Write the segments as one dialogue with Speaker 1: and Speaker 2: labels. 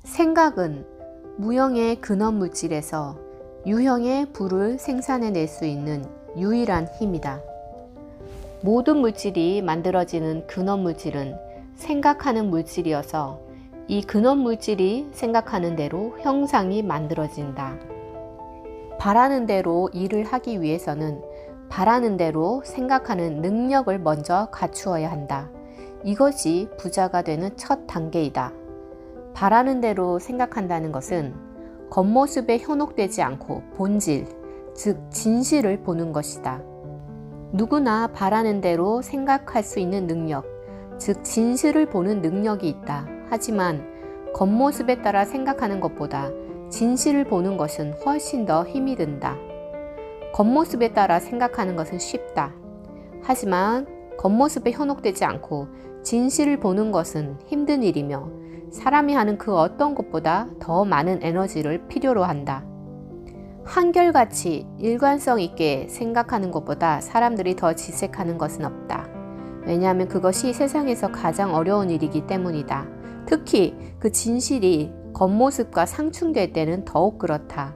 Speaker 1: 생각은 무형의 근원물질에서 유형의 부를 생산해낼 수 있는 유일한 힘이다. 모든 물질이 만들어지는 근원물질은 생각하는 물질이어서 이 근원물질이 생각하는 대로 형상이 만들어진다. 바라는 대로 일을 하기 위해서는 바라는 대로 생각하는 능력을 먼저 갖추어야 한다. 이것이 부자가 되는 첫 단계이다. 바라는 대로 생각한다는 것은 겉모습에 현혹되지 않고 본질, 즉 진실을 보는 것이다. 누구나 바라는 대로 생각할 수 있는 능력, 즉 진실을 보는 능력이 있다. 하지만 겉모습에 따라 생각하는 것보다 진실을 보는 것은 훨씬 더 힘이 든다. 겉모습에 따라 생각하는 것은 쉽다. 하지만 겉모습에 현혹되지 않고 진실을 보는 것은 힘든 일이며 사람이 하는 그 어떤 것보다 더 많은 에너지를 필요로 한다. 한결같이 일관성 있게 생각하는 것보다 사람들이 더 질색하는 것은 없다. 왜냐하면 그것이 세상에서 가장 어려운 일이기 때문이다. 특히 그 진실이 겉모습과 상충될 때는 더욱 그렇다.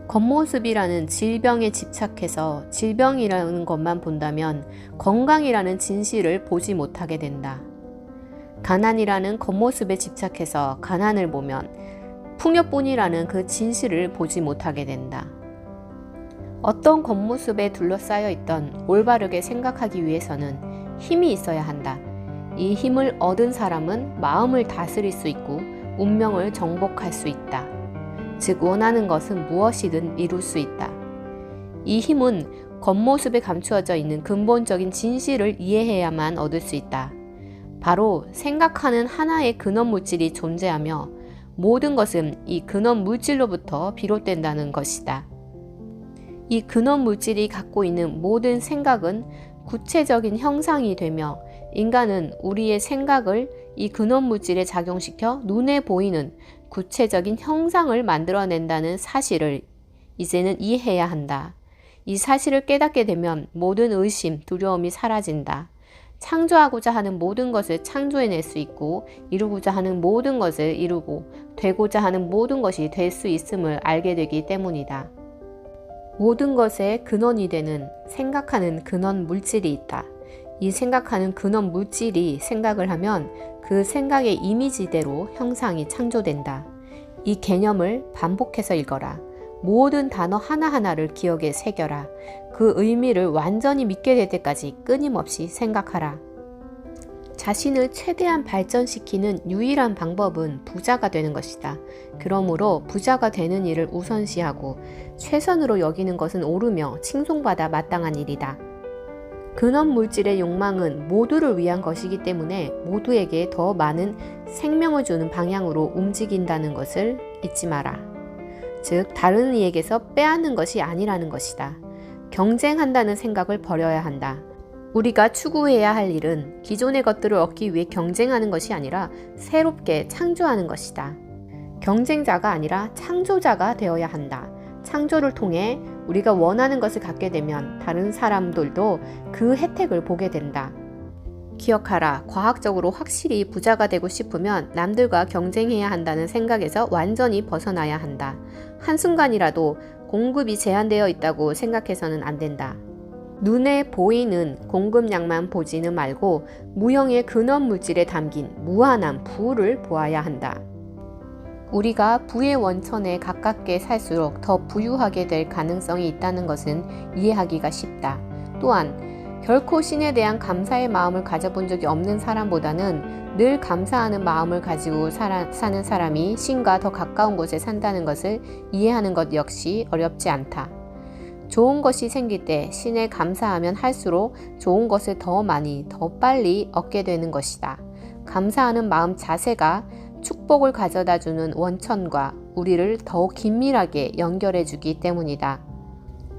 Speaker 1: 겉모습이라는 질병에 집착해서 질병이라는 것만 본다면 건강이라는 진실을 보지 못하게 된다. 가난이라는 겉모습에 집착해서 가난을 보면 풍요뿐이라는 그 진실을 보지 못하게 된다. 어떤 겉모습에 둘러싸여 있던 올바르게 생각하기 위해서는 힘이 있어야 한다. 이 힘을 얻은 사람은 마음을 다스릴 수 있고 운명을 정복할 수 있다. 즉 원하는 것은 무엇이든 이룰 수 있다. 이 힘은 겉모습에 감추어져 있는 근본적인 진실을 이해해야만 얻을 수 있다. 바로 생각하는 하나의 근원 물질이 존재하며 모든 것은 이 근원 물질로부터 비롯된다는 것이다. 이 근원 물질이 갖고 있는 모든 생각은 구체적인 형상이 되며 인간은 우리의 생각을 이 근원 물질에 작용시켜 눈에 보이는 구체적인 형상을 만들어낸다는 사실을 이제는 이해해야 한다. 이 사실을 깨닫게 되면 모든 의심, 두려움이 사라진다. 창조하고자 하는 모든 것을 창조해낼 수 있고 이루고자 하는 모든 것을 이루고 되고자 하는 모든 것이 될 수 있음을 알게 되기 때문이다. 모든 것의 근원이 되는 생각하는 근원 물질이 있다. 이 생각하는 근원 물질이 생각을 하면 그 생각의 이미지대로 형상이 창조된다. 이 개념을 반복해서 읽어라. 모든 단어 하나하나를 기억에 새겨라. 그 의미를 완전히 믿게 될 때까지 끊임없이 생각하라. 자신을 최대한 발전시키는 유일한 방법은 부자가 되는 것이다. 그러므로 부자가 되는 일을 우선시하고 최선으로 여기는 것은 옳으며 칭송받아 마땅한 일이다. 근원 물질의 욕망은 모두를 위한 것이기 때문에 모두에게 더 많은 생명을 주는 방향으로 움직인다는 것을 잊지 마라. 즉 다른 이에게서 빼앗는 것이 아니라는 것이다. 경쟁한다는 생각을 버려야 한다. 우리가 추구해야 할 일은 기존의 것들을 얻기 위해 경쟁하는 것이 아니라 새롭게 창조하는 것이다. 경쟁자가 아니라 창조자가 되어야 한다. 창조를 통해 우리가 원하는 것을 갖게 되면 다른 사람들도 그 혜택을 보게 된다. 기억하라. 과학적으로 확실히 부자가 되고 싶으면 남들과 경쟁해야 한다는 생각에서 완전히 벗어나야 한다. 한순간이라도 공급이 제한되어 있다고 생각해서는 안 된다. 눈에 보이는 공급량만 보지는 말고 무형의 근원 물질에 담긴 무한한 부를 보아야 한다. 우리가 부의 원천에 가깝게 살수록 더 부유하게 될 가능성이 있다는 것은 이해하기가 쉽다. 또한 결코 신에 대한 감사의 마음을 가져본 적이 없는 사람보다는 늘 감사하는 마음을 가지고 사는 사람이 신과 더 가까운 곳에 산다는 것을 이해하는 것 역시 어렵지 않다. 좋은 것이 생길 때 신에 감사하면 할수록 좋은 것을 더 많이, 더 빨리 얻게 되는 것이다. 감사하는 마음 자세가 축복을 가져다 주는 원천과 우리를 더욱 긴밀하게 연결해 주기 때문이다.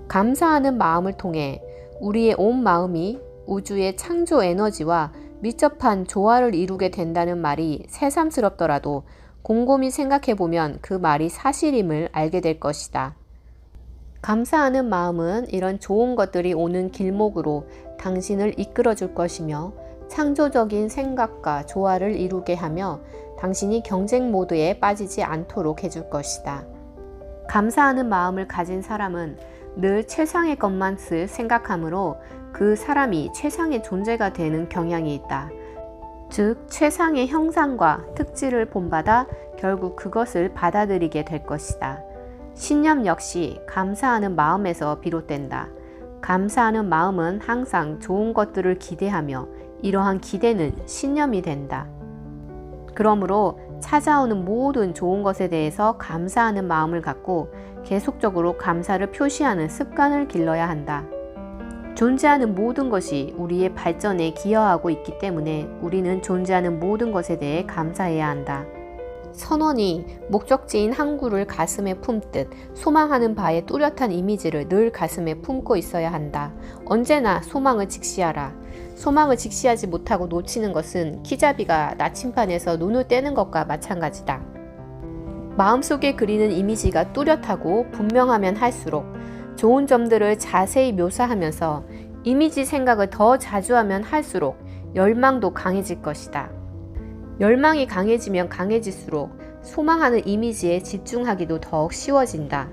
Speaker 1: 감사하는 마음을 통해 우리의 온 마음이 우주의 창조 에너지와 밀접한 조화를 이루게 된다는 말이 새삼스럽더라도 곰곰이 생각해보면 그 말이 사실임을 알게 될 것이다. 감사하는 마음은 이런 좋은 것들이 오는 길목으로 당신을 이끌어 줄 것이며 창조적인 생각과 조화를 이루게 하며 당신이 경쟁 모드에 빠지지 않도록 해줄 것이다. 감사하는 마음을 가진 사람은 늘 최상의 것만 생각하므로 그 사람이 최상의 존재가 되는 경향이 있다. 즉, 최상의 형상과 특질을 본받아 결국 그것을 받아들이게 될 것이다. 신념 역시 감사하는 마음에서 비롯된다. 감사하는 마음은 항상 좋은 것들을 기대하며 이러한 기대는 신념이 된다. 그러므로 찾아오는 모든 좋은 것에 대해서 감사하는 마음을 갖고 계속적으로 감사를 표시하는 습관을 길러야 한다. 존재하는 모든 것이 우리의 발전에 기여하고 있기 때문에 우리는 존재하는 모든 것에 대해 감사해야 한다. 선원이 목적지인 항구를 가슴에 품듯 소망하는 바의 뚜렷한 이미지를 늘 가슴에 품고 있어야 한다. 언제나 소망을 직시하라. 소망을 직시하지 못하고 놓치는 것은 키자비가 나침반에서 눈을 떼는 것과 마찬가지다. 마음속에 그리는 이미지가 뚜렷하고 분명하면 할수록 좋은 점들을 자세히 묘사하면서 이미지 생각을 더 자주 하면 할수록 열망도 강해질 것이다. 열망이 강해지면 강해질수록 소망하는 이미지에 집중하기도 더욱 쉬워진다.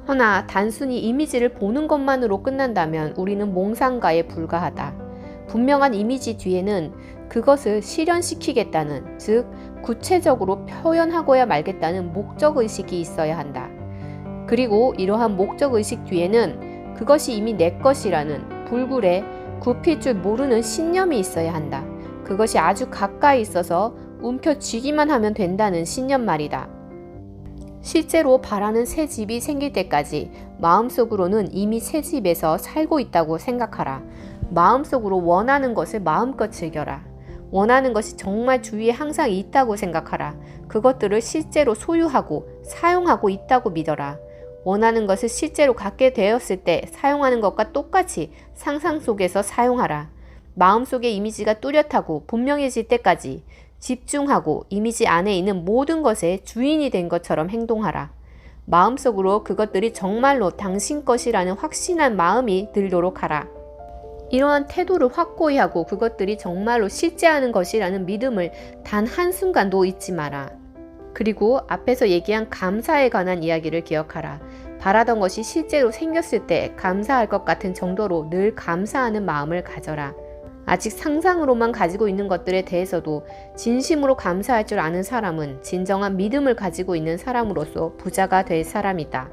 Speaker 1: 허나 단순히 이미지를 보는 것만으로 끝난다면 우리는 몽상가에 불과하다. 분명한 이미지 뒤에는 그것을 실현시키겠다는, 즉 구체적으로 표현하고야 말겠다는 목적의식이 있어야 한다. 그리고 이러한 목적의식 뒤에는 그것이 이미 내 것이라는 불굴에 굽힐 줄 모르는 신념이 있어야 한다. 그것이 아주 가까이 있어서 움켜쥐기만 하면 된다는 신념 말이다. 실제로 바라는 새 집이 생길 때까지 마음속으로는 이미 새 집에서 살고 있다고 생각하라. 마음속으로 원하는 것을 마음껏 즐겨라. 원하는 것이 정말 주위에 항상 있다고 생각하라. 그것들을 실제로 소유하고 사용하고 있다고 믿어라. 원하는 것을 실제로 갖게 되었을 때 사용하는 것과 똑같이 상상 속에서 사용하라. 마음속의 이미지가 뚜렷하고 분명해질 때까지 집중하고 이미지 안에 있는 모든 것의 주인이 된 것처럼 행동하라. 마음속으로 그것들이 정말로 당신 것이라는 확신한 마음이 들도록 하라. 이러한 태도를 확고히 하고 그것들이 정말로 실제하는 것이라는 믿음을 단 한순간도 잊지 마라. 그리고 앞에서 얘기한 감사에 관한 이야기를 기억하라. 바라던 것이 실제로 생겼을 때 감사할 것 같은 정도로 늘 감사하는 마음을 가져라. 아직 상상으로만 가지고 있는 것들에 대해서도 진심으로 감사할 줄 아는 사람은 진정한 믿음을 가지고 있는 사람으로서 부자가 될 사람이다.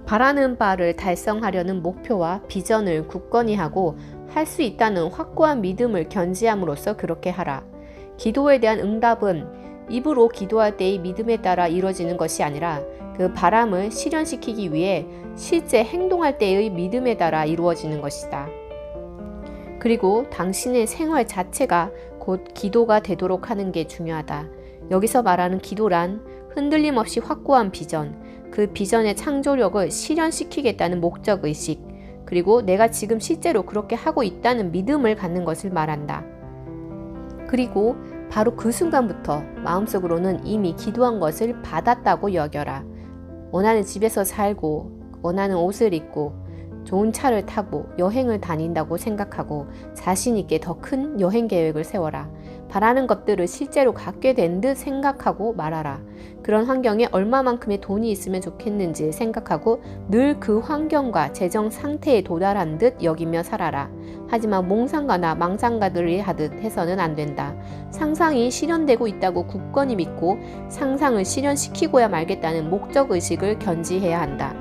Speaker 1: 바라는 바를 달성하려는 목표와 비전을 굳건히 하고 할 수 있다는 확고한 믿음을 견지함으로써 그렇게 하라. 기도에 대한 응답은 입으로 기도할 때의 믿음에 따라 이루어지는 것이 아니라 그 바람을 실현시키기 위해 실제 행동할 때의 믿음에 따라 이루어지는 것이다. 그리고 당신의 생활 자체가 곧 기도가 되도록 하는 게 중요하다. 여기서 말하는 기도란 흔들림 없이 확고한 비전, 그 비전의 창조력을 실현시키겠다는 목적의식, 그리고 내가 지금 실제로 그렇게 하고 있다는 믿음을 갖는 것을 말한다. 그리고 바로 그 순간부터 마음속으로는 이미 기도한 것을 받았다고 여겨라. 원하는 집에서 살고, 원하는 옷을 입고, 좋은 차를 타고 여행을 다닌다고 생각하고 자신 있게 더 큰 여행 계획을 세워라. 바라는 것들을 실제로 갖게 된 듯 생각하고 말하라. 그런 환경에 얼마만큼의 돈이 있으면 좋겠는지 생각하고 늘 그 환경과 재정 상태에 도달한 듯 여기며 살아라. 하지만 몽상가나 망상가들이 하듯 해서는 안 된다. 상상이 실현되고 있다고 굳건히 믿고 상상을 실현시키고야 말겠다는 목적의식을 견지해야 한다.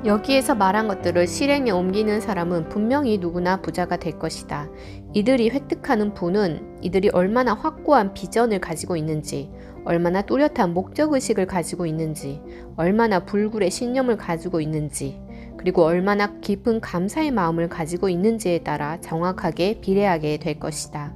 Speaker 1: 여기에서 말한 것들을 실행에 옮기는 사람은 분명히 누구나 부자가 될 것이다. 이들이 획득하는 부는 이들이 얼마나 확고한 비전을 가지고 있는지, 얼마나 뚜렷한 목적의식을 가지고 있는지, 얼마나 불굴의 신념을 가지고 있는지, 그리고 얼마나 깊은 감사의 마음을 가지고 있는지에 따라 정확하게 비례하게 될 것이다.